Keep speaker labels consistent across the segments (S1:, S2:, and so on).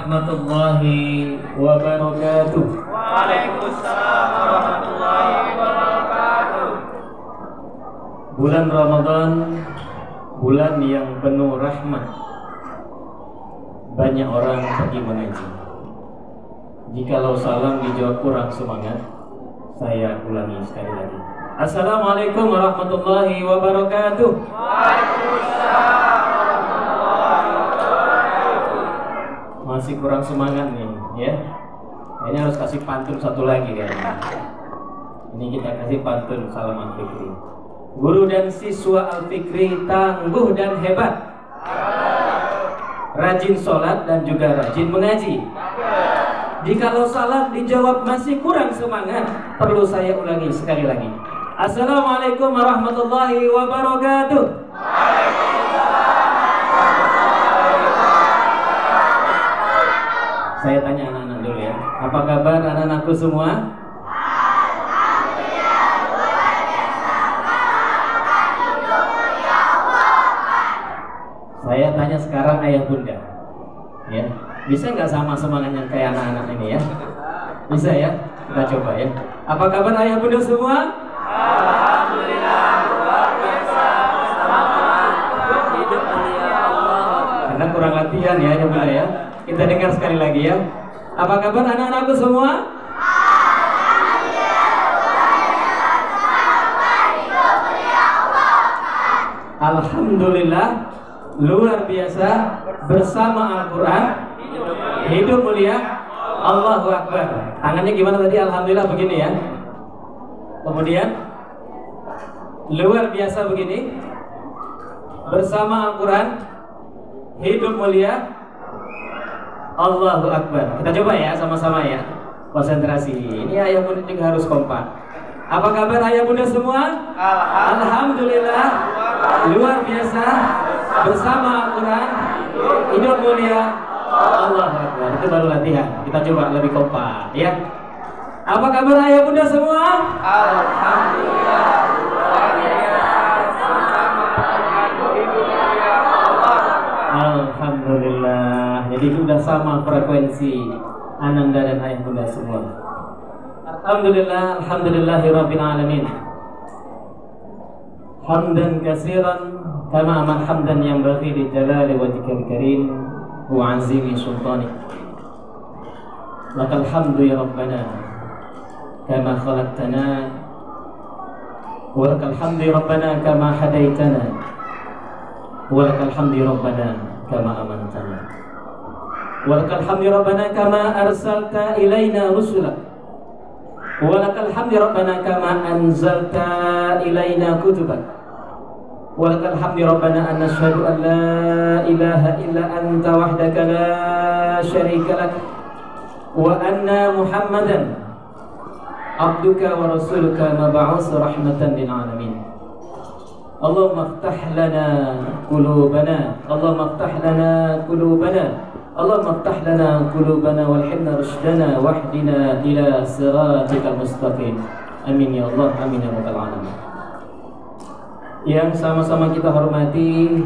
S1: warahmatullahi wabarakatuh.
S2: Waalaikumsalam warahmatullahi wabarakatuh.
S1: Bulan Ramadan, bulan yang penuh rahmat. Banyak orang pergi mengaji. Jikalau salam dijawab kurang semangat, saya ulangi sekali lagi. Assalamualaikum warahmatullahi wabarakatuh.
S2: Waalaikumsalam warahmatullahi wabarakatuh.
S1: Masih kurang semangat nih, ya. Kayaknya harus kasih pantun satu lagi kan. Ini kita kasih pantun salam Al-Fikri. Guru dan siswa Al-Fikri tangguh dan hebat, rajin sholat dan juga rajin mengaji. Jikalau salah dijawab masih kurang semangat, perlu saya ulangi sekali lagi. Assalamualaikum warahmatullahi wabarakatuh. Saya tanya anak-anak dulu ya. Apa kabar anak-anakku semua? Saya tanya sekarang ayah bunda, ya, bisa nggak sama semangatnya kayak anak-anak ini ya? Bisa ya? Kita coba ya. Apa kabar ayah bunda semua?
S2: Alhamdulillah luar biasa. Selamat hidup mulia Allah.
S1: Karena kurang latihan ya ayah bunda ya. Kita dengar sekali lagi ya. Apa kabar anak-anakku semua? Alhamdulillah luar biasa bersama Al-Quran hidup mulia. Allahu Akbar. Tangannya gimana tadi? Alhamdulillah begini ya. Kemudian luar biasa begini bersama Al-Quran hidup mulia. Allahu Akbar. Kita coba ya sama-sama ya. Konsentrasi. Ini ayah bunda juga harus kompak. Apa kabar ayah bunda semua? Alhamdulillah luar biasa bersama Al-Quran hidup mulia. Allahu Akbar. Itu baru latihan. Kita coba lebih kompak ya. Apa kabar ayah bunda semua?
S2: Alhamdulillah luar biasa.
S1: Alhamdulillah. Jadi sudah sama frekuensi ananda dan ayah bunda semua. Alhamdulillah, alhamdulillahirabbil alamin. Hamdan katsiran kama aman hamdan yang bagi li jalali wajhikal karim wa azimi sultanik. Lakal hamdu ya rabbana kama khalaqtana wa lakal hamdu ya rabbana kama hadaitana wa lakal hamdu ya rabbana kama amantana wa lakal hamdu ya rabbana kama arsalta ilaina rusulak wa lakal hamdu ya rabbana kama anzalta ilaina kutubak wa lakal hamdu ya rabbana an nashhadu an la ilaha illa anta wahdaka la syarika lak wa anna muhammadan abduka wa rasuluka mab'us rahmatan lil alamin. Allahumma iftah lana qulubana, Allahumma iftah lana qulubana, Allahumma iftah lana qulubana walhimna rushdana wahdina ila siratikal mustaqim. Amin ya Allah, amin ya rabbal alamin. Yang sama-sama kita hormati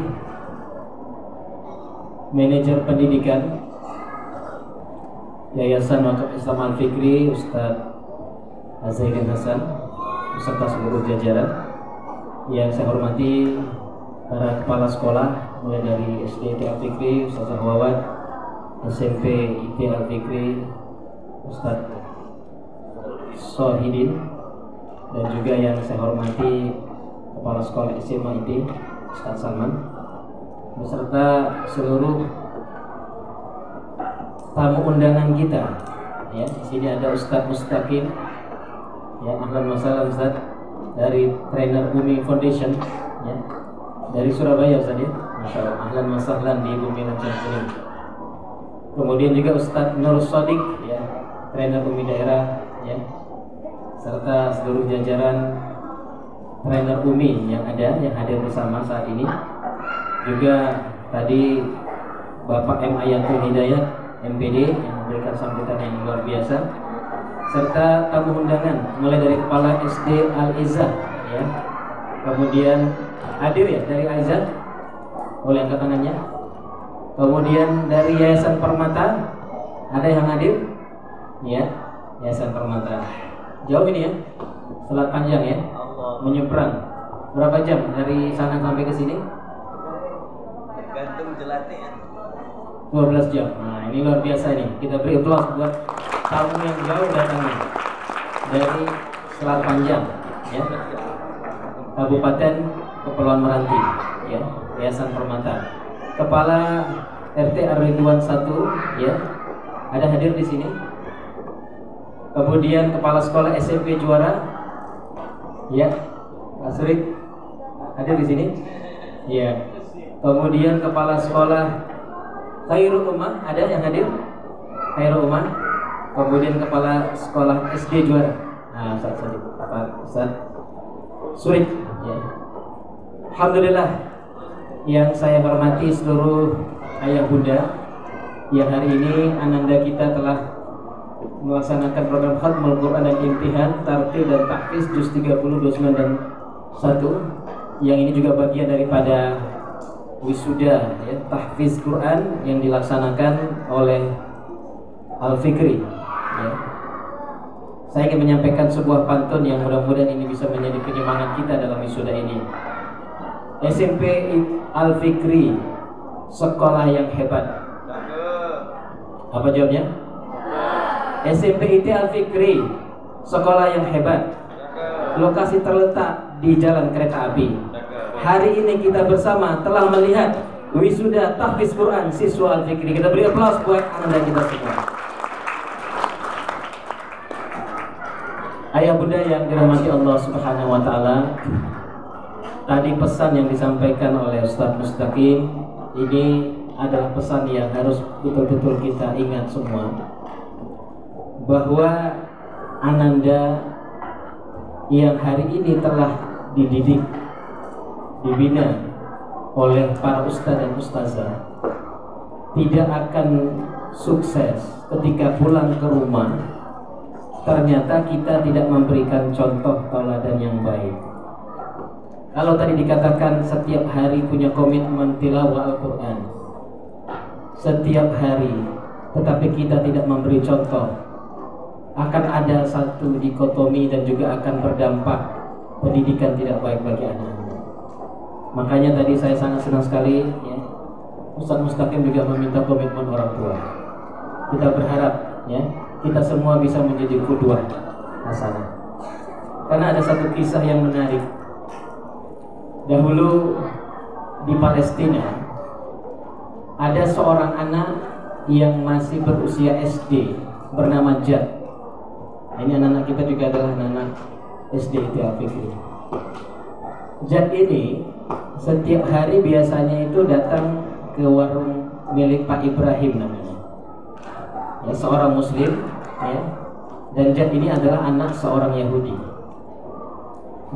S1: manajer pendidikan Yayasan Wakaf Islam Al-Fikri Ustadz Azzaidin Hasan beserta seluruh jajaran. Yang saya hormati para kepala sekolah mulai dari SD IT Al-Fikri Ustaz Wawad, SMP IT Al-Fikri Ustaz Sohidin, dan juga yang saya hormati kepala sekolah SMA IT Ustaz Salman beserta seluruh tamu undangan kita. Ya, di sini ada Ustaz Mustaqim. Ya, ahlan wa sahlan Ustaz dari trainer Bumi Foundation ya. Dari Surabaya Ustaz ya. Masyaallah, ahlan wa sahlan di Bumi Foundation. Kemudian juga Ustaz Nur Shadiq ya, trainer Bumi daerah ya. Serta seluruh jajaran trainer Bumi yang ada yang hadir bersama saat ini. Juga tadi Bapak M Ayatul Hidayat MPD yang memberikan sambutan yang luar biasa. Serta tamu undangan mulai dari kepala SD Al-Izzah ya. Kemudian hadir ya dari Al-Izzah, boleh angkat tangannya. Kemudian dari Yayasan Permata Ada yang hadir? Ya, Yayasan Permata. Jauh ini ya, Selat Panjang ya, menyeberang. Berapa jam dari sana sampai ke sini?
S2: Gantung jelatnya.
S1: 12 jam. Nah ini luar biasa nih. Kita beri aplaus buat tamu yang jauh datangnya dari Selat Panjang, ya, Kabupaten Kepulauan Meranti, ya, Yayasan Permata. Kepala RT Ar-Ridwan 1, ya, ada hadir di sini. Kemudian Kepala Sekolah SMP Juara, ya, Pak Surik hadir di sini, ya. Kemudian Kepala Sekolah Khairul Ummah, ada yang hadir? Khairul Ummah. Kemudian Kepala Sekolah SD Juara, nah, Ustaz Surik, ya. Alhamdulillah, yang saya hormati seluruh ayah bunda, yang hari ini ananda kita telah melaksanakan program Khatmul Quran dan Imtihan, Tartil dan Tahfiz Juz 30, 29 dan 1, yang ini juga bagian daripada wisuda, ya, tahfiz Quran yang dilaksanakan oleh Al-Fikri, ya. Saya ingin menyampaikan sebuah pantun yang mudah-mudahan ini bisa menjadi penyemangat kita dalam wisuda ini. SMP Al-Fikri, sekolah yang hebat. Apa jawabnya? SMP IT Al-Fikri, sekolah yang hebat. Lokasi terletak di Jalan Kereta Api. Hari ini kita bersama telah melihat wisuda tahfiz Quran siswa Al-Fikri. Kita beri aplaus buat anda kita semua. Ayah bunda yang dirahmati Allah Subhanahu wa taala, tadi pesan yang disampaikan oleh Ustaz Mustaqim ini adalah pesan yang harus betul-betul kita ingat semua, bahwa ananda yang hari ini telah dididik, dibina oleh para ustadz dan ustazah, tidak akan sukses ketika pulang ke rumah ternyata kita tidak memberikan contoh tauladan yang baik. Kalau tadi dikatakan setiap hari punya komitmen tilawah Al-Quran, setiap hari, tetapi kita tidak memberi contoh, akan ada satu dikotomi dan juga akan berdampak pendidikan tidak baik bagi anak. Makanya tadi saya sangat senang sekali, ya, Ustaz Mustaqim juga meminta komitmen orang tua. Kita berharap, ya, kita semua bisa menjadi qudwah hasanah. Karena ada satu kisah yang menarik. Dahulu di Palestina ada seorang anak yang masih berusia SD bernama Jad. Ini anak-anak kita juga adalah anak-anak SD itu Al-Fikri. Jad ini setiap hari biasanya itu datang ke warung milik Pak Ibrahim namanya, ya, seorang Muslim, ya. Dan Jad ini adalah anak seorang Yahudi.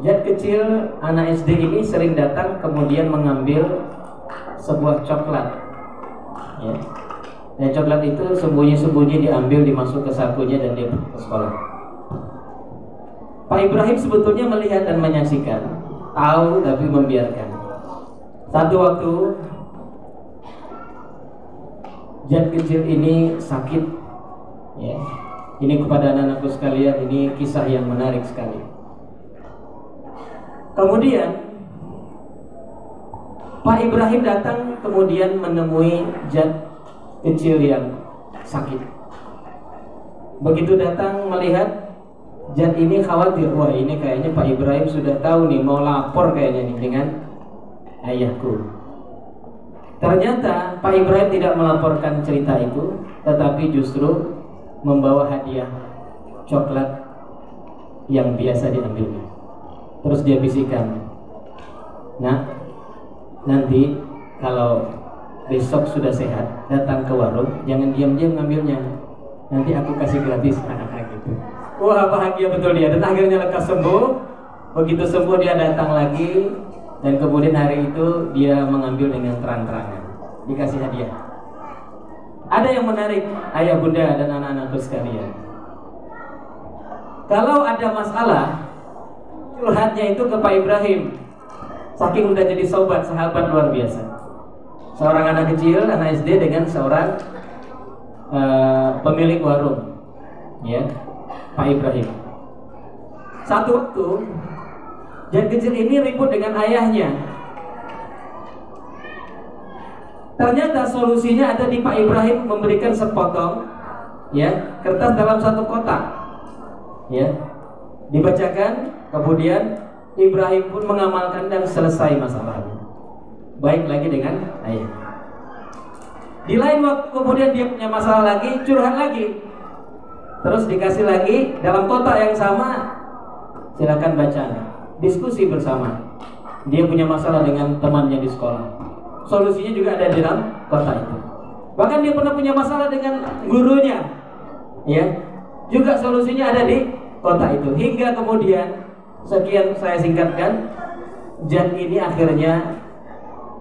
S1: Jad kecil, anak SD ini sering datang kemudian mengambil sebuah coklat, ya. Dan coklat itu sembunyi-sembunyi diambil, dimasuk ke sakunya dan dia ke sekolah. Pak Ibrahim sebetulnya melihat dan menyaksikan, tahu tapi membiarkan. Satu waktu Jad kecil ini sakit, ya. Ini kepada anak-anakku sekalian, ini kisah yang menarik sekali. Kemudian Pak Ibrahim datang kemudian menemui Jad kecil yang sakit. Begitu datang melihat Jad ini khawatir, wah ini kayaknya Pak Ibrahim sudah tahu nih, mau lapor kayaknya nih dengan ayahku. Ternyata Pak Ibrahim tidak melaporkan cerita itu, tetapi justru membawa hadiah coklat yang biasa diambilnya. Terus dia bisikan, "Nah, nanti kalau besok sudah sehat, datang ke warung, jangan diam-diam ngambilnya. Nanti aku kasih gratis." Gitu. Wah, bahagia betul dia. Dan akhirnya lekas sembuh. Begitu sembuh dia datang lagi, dan kemudian hari itu dia mengambil dengan terang-terangan, dikasih hadiah. Ada yang menarik, ayah bunda dan anak-anakku sekalian. Kalau ada masalah, curhatnya itu ke Pak Ibrahim. Saking udah jadi sahabat luar biasa. Seorang anak kecil, anak SD dengan seorang pemilik warung, ya, Pak Ibrahim. Satu waktu Jan kecil ini ribut dengan ayahnya. Ternyata solusinya ada di Pak Ibrahim memberikan sepotong, ya, kertas dalam satu kotak, ya, dibacakan, kemudian Ibrahim pun mengamalkan dan selesai masalahnya. Baik lagi dengan ayah. Di lain waktu kemudian dia punya masalah lagi, curhat lagi, terus dikasih lagi dalam kotak yang sama, silakan baca, diskusi bersama. Dia punya masalah dengan temannya di sekolah, solusinya juga ada di dalam kotak itu. Bahkan dia pernah punya masalah dengan gurunya, ya, juga solusinya ada di kotak itu. Hingga kemudian, sekian saya singkatkan, Jan ini akhirnya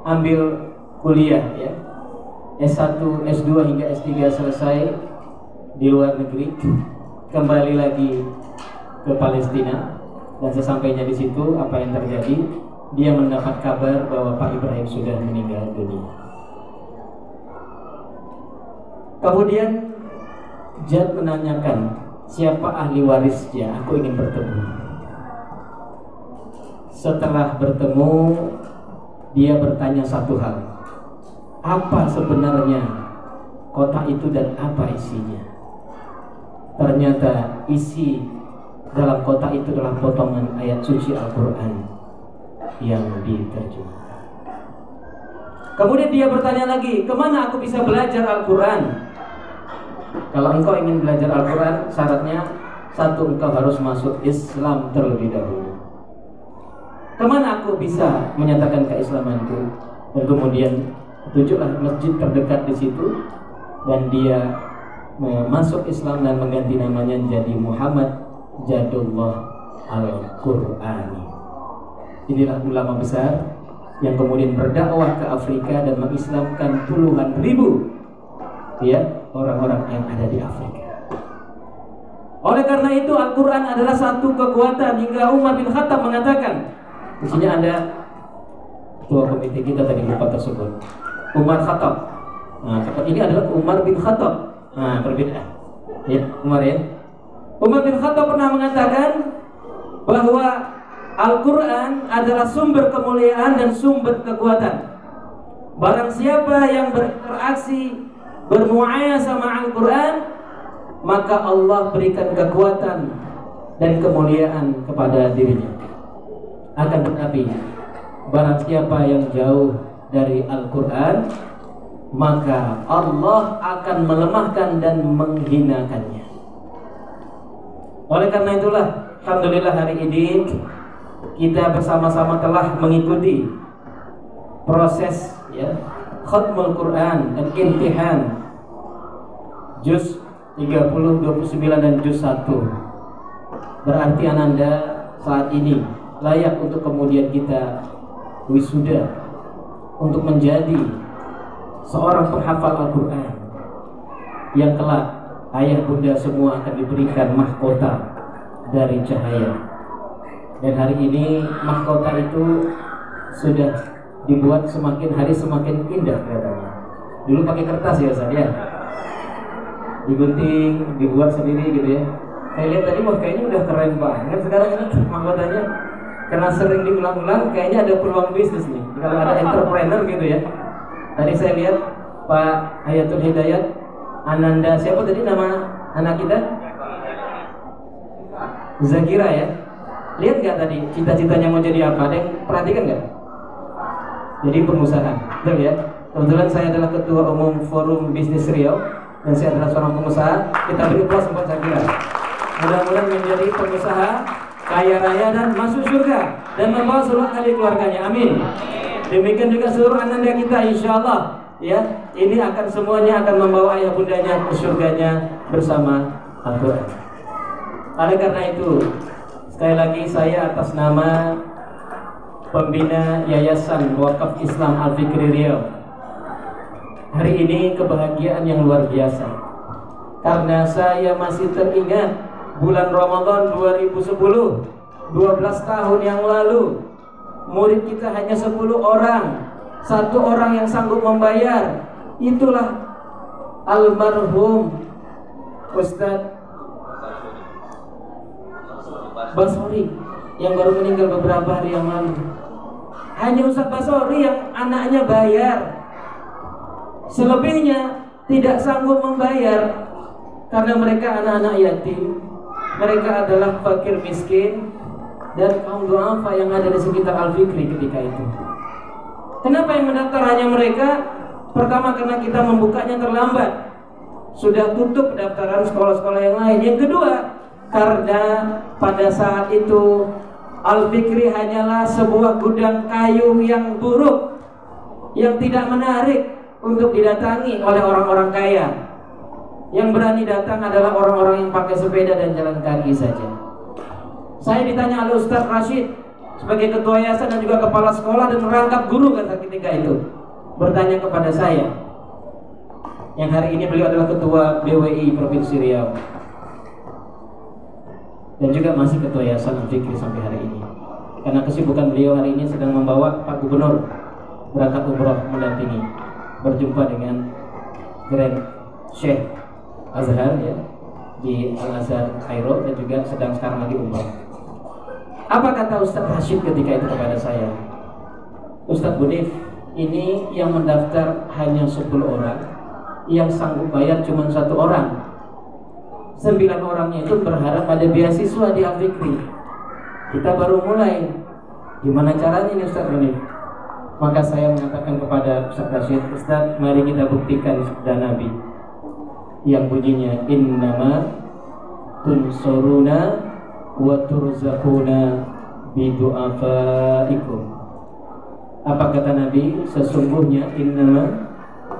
S1: ambil kuliah, ya, S1, S2 hingga S3 selesai di luar negeri, kembali lagi ke Palestina, dan sesampainya di situ apa yang terjadi? Dia mendapat kabar bahwa Pak Ibrahim sudah meninggal dunia. Kemudian Jan menanyakan, siapa ahli warisnya? Aku ingin bertemu. Setelah bertemu, dia bertanya satu hal, apa sebenarnya kotak itu dan apa isinya? Ternyata isi dalam kotak itu adalah potongan ayat suci Al-Quran yang diterjemahkan. Kemudian dia bertanya lagi, kemana aku bisa belajar Al-Quran? Kalau engkau ingin belajar Al-Quran, syaratnya satu, engkau harus masuk Islam terlebih dahulu. Kemana aku bisa menyatakan keislamanku? Dan kemudian tunjuklah masjid terdekat di situ, dan dia masuk Islam dan mengganti namanya menjadi Muhammad Jadullah Al-Qurani. Inilah ulama besar yang kemudian berdakwah ke Afrika dan mengislamkan puluhan ribu, ya, orang-orang yang ada di Afrika. Oleh karena itu Al-Quran adalah satu kekuatan, hingga Umar bin Khattab mengatakan, di sini ada ketua komite kita tadi lupa tersebut, Umar Khattab. Nah, ini adalah Umar bin Khattab. Nah, berbeda. Ya, Umar, ya. Umar bin Khattab pernah mengatakan bahwa Al-Quran adalah sumber kemuliaan dan sumber kekuatan. Barang siapa yang berinteraksi, bermuayah sama Al-Quran, maka Allah berikan kekuatan dan kemuliaan kepada dirinya. Akan tetapi, barang siapa yang jauh dari Al-Quran, maka Allah akan melemahkan dan menghinakannya. Oleh karena itulah, alhamdulillah hari ini kita bersama-sama telah mengikuti proses, ya, khatmul Quran dan imtihan juz 30, 29 dan juz 1. Berarti ananda saat ini layak untuk kemudian kita wisuda untuk menjadi seorang penghafal Al-Quran yang kelak ayah bunda semua akan diberikan mahkota dari cahaya. Dan hari ini mahkota itu sudah dibuat semakin hari semakin indah kelihatannya. Dulu pakai kertas ya Ustaz, ya, digunting, dibuat sendiri gitu ya. Saya lihat tadi, wah kayaknya udah keren banget sekarang ini mahkotanya, karena sering diulang-ulang. Kayaknya ada peluang bisnis nih kalau ada entrepreneur gitu ya. Tadi saya lihat Pak Hayatul Hidayat Ananda, siapa tadi nama anak kita? Zakira, ya. Lihat nggak tadi cita-citanya mau jadi apa? Ada yang perhatikan nggak? Jadi pengusaha, betul ya? Kebetulan saya adalah ketua umum Forum Bisnis Riau dan saya adalah seorang pengusaha. Kita beri aplaus buat Zakira. Mudah-mudahan menjadi pengusaha kaya raya dan masuk surga dan membawa seluruh ahli keluarganya. Amin. Demikian juga seluruh ananda kita, insya Allah, ya, ini akan semuanya akan membawa ayah bundanya ke surganya bersama Al-Quran. Oleh karena itu, sekali lagi saya atas nama pembina Yayasan Wakaf Islam Al-Fikri Riau, hari ini kebahagiaan yang luar biasa, karena saya masih teringat bulan Ramadan 2010, 12 tahun yang lalu, murid kita hanya 10 orang, 1 orang yang sanggup membayar. Itulah almarhum Ustadz Basori yang baru meninggal beberapa hari yang lalu. Hanya Ustadz Basori yang anaknya bayar, selebihnya tidak sanggup membayar karena mereka anak-anak yatim, mereka adalah fakir miskin dan kaum duafa yang ada di sekitar Al-Fikri ketika itu. Kenapa yang mendaftar hanya mereka? Pertama, karena kita membukanya terlambat, sudah tutup pendaftaran sekolah-sekolah yang lain. Yang kedua, karena pada saat itu Al-Fikri hanyalah sebuah gudang kayu yang buruk, yang tidak menarik untuk didatangi oleh orang-orang kaya. Yang berani datang adalah orang-orang yang pakai sepeda dan jalan kaki saja. Saya ditanya oleh Ustadz Rashid sebagai ketua yayasan dan juga kepala sekolah dan merangkap guru kata ketika itu, bertanya kepada saya, yang hari ini beliau adalah ketua BWI Provinsi Riau dan juga masih ketua yayasan Al-Fikri sampai hari ini. Karena kesibukan beliau hari ini sedang membawa Pak Gubernur berangkat umroh mendampingi, berjumpa dengan Grand Sheikh Azhar ya, di Al-Azhar Kairo, dan juga sedang sekarang lagi umroh. Apa kata Ustadz Rashid ketika itu kepada saya? Ustadz Bunif, ini yang mendaftar hanya 10 orang, yang sanggup bayar cuma 1 orang. 9 orangnya itu berharap ada beasiswa di Al-Fikri. Kita baru mulai. Gimana caranya ini Ustadz Bunif? Maka saya mengatakan kepada Ustadz Rashid, Ustadz, mari kita buktikan sabda Nabi yang bunyinya innama tunsuruna wa turzaquna bidu'afaikum. Apa kata Nabi? Sesungguhnya innama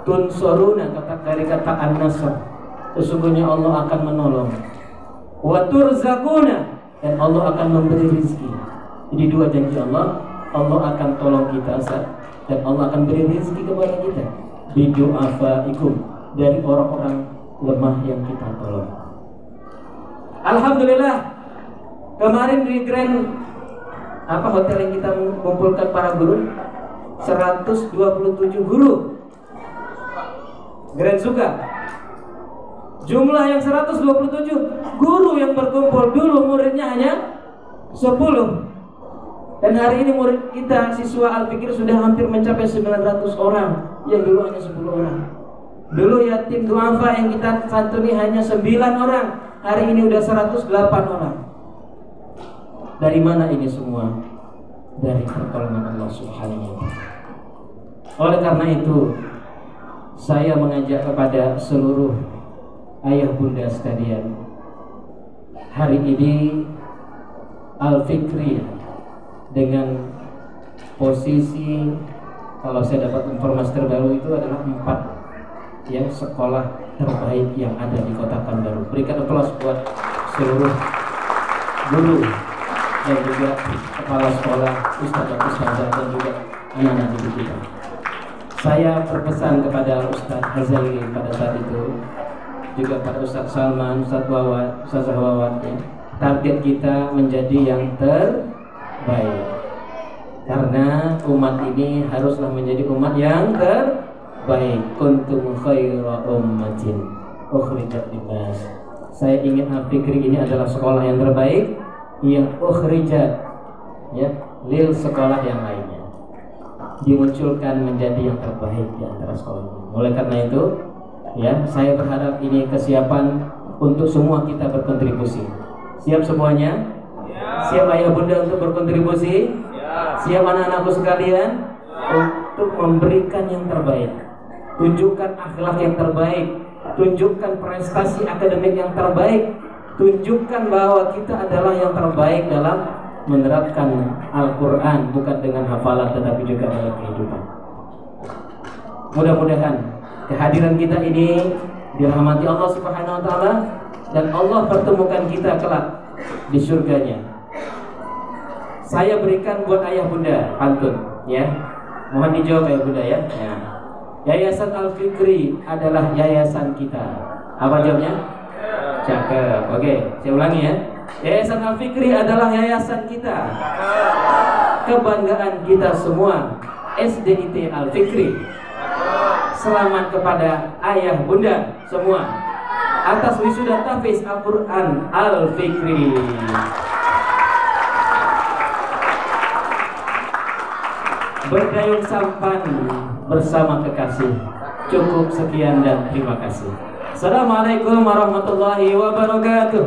S1: tunsuruna, kata dari kata an-nasr, sesungguhnya Allah akan menolong, wa turzaquna, dan Allah akan memberi rezeki. Jadi 2 janji Allah, Allah akan tolong kita dan Allah akan beri rezeki kepada kita bidu'afaikum, dari orang-orang lemah yang kita tolong. Alhamdulillah, kemarin di Grand hotel yang kita mengumpulkan para guru, 127 guru Grand Suka. Jumlah yang 127 guru yang berkumpul, dulu muridnya hanya 10. Dan hari ini murid kita, siswa Al-Fikri sudah hampir mencapai 900 orang, yang dulu hanya 10 orang. Dulu yatim duafa yang kita santuni hanya 9 orang, hari ini udah 108 orang. Dari mana ini semua? Dari pertolongan Allah Subhanahu wa ta'ala. Oleh karena itu, saya mengajak kepada seluruh ayah bunda sekalian, hari ini Al-Fikri dengan posisi, kalau saya dapat informasi terbaru, itu adalah 4 yang sekolah terbaik yang ada di Kota Pekanbaru. Berikan aplaus buat seluruh guru dan juga kepala sekolah, ustazah dan juga anak-anak didik kita. Saya berpesan kepada Ustadz Hazali pada saat itu, juga pada Ustadz Salman, Ustadz Wawat, Ustazah Wawat, ya, target kita menjadi yang terbaik, karena umat ini haruslah menjadi umat yang terbaik. Kuntum khaira ummatin ukhrijat linnas. Saya ingin Al-Fikri ini adalah sekolah yang terbaik, yang ukhrijat, ya, lil sekolah yang lainnya, dimunculkan menjadi yang terbaik di antara sekolah ini. Oleh karena itu, ya, saya berharap ini kesiapan untuk semua kita berkontribusi. Siap semuanya? Siap ayah bunda untuk berkontribusi? Siap anak-anakku sekalian untuk memberikan yang terbaik. Tunjukkan akhlak yang terbaik, tunjukkan prestasi akademik yang terbaik, tunjukkan bahwa kita adalah yang terbaik dalam menerapkan Al-Quran, bukan dengan hafalan tetapi juga dalam kehidupan. Mudah-mudahan kehadiran kita ini dirahmati Allah Subhanahu wa ta'ala, dan Allah pertemukan kita kelak di surganya. Saya berikan buat ayah bunda pantun, ya. Mohon dijawab ayah bunda, ya. Yayasan Al-Fikri adalah yayasan kita. Apa jawabnya? Cakep. Oke, saya ulangi ya. Yayasan Al-Fikri adalah yayasan kita. Kebanggaan kita semua. SDIT Al-Fikri. Selamat kepada ayah bunda semua. atas wisuda tahfiz Al-Quran Al-Fikri. Berdayung sampan bersama kekasih. Cukup sekian dan terima kasih. Assalamualaikum warahmatullahi wabarakatuh.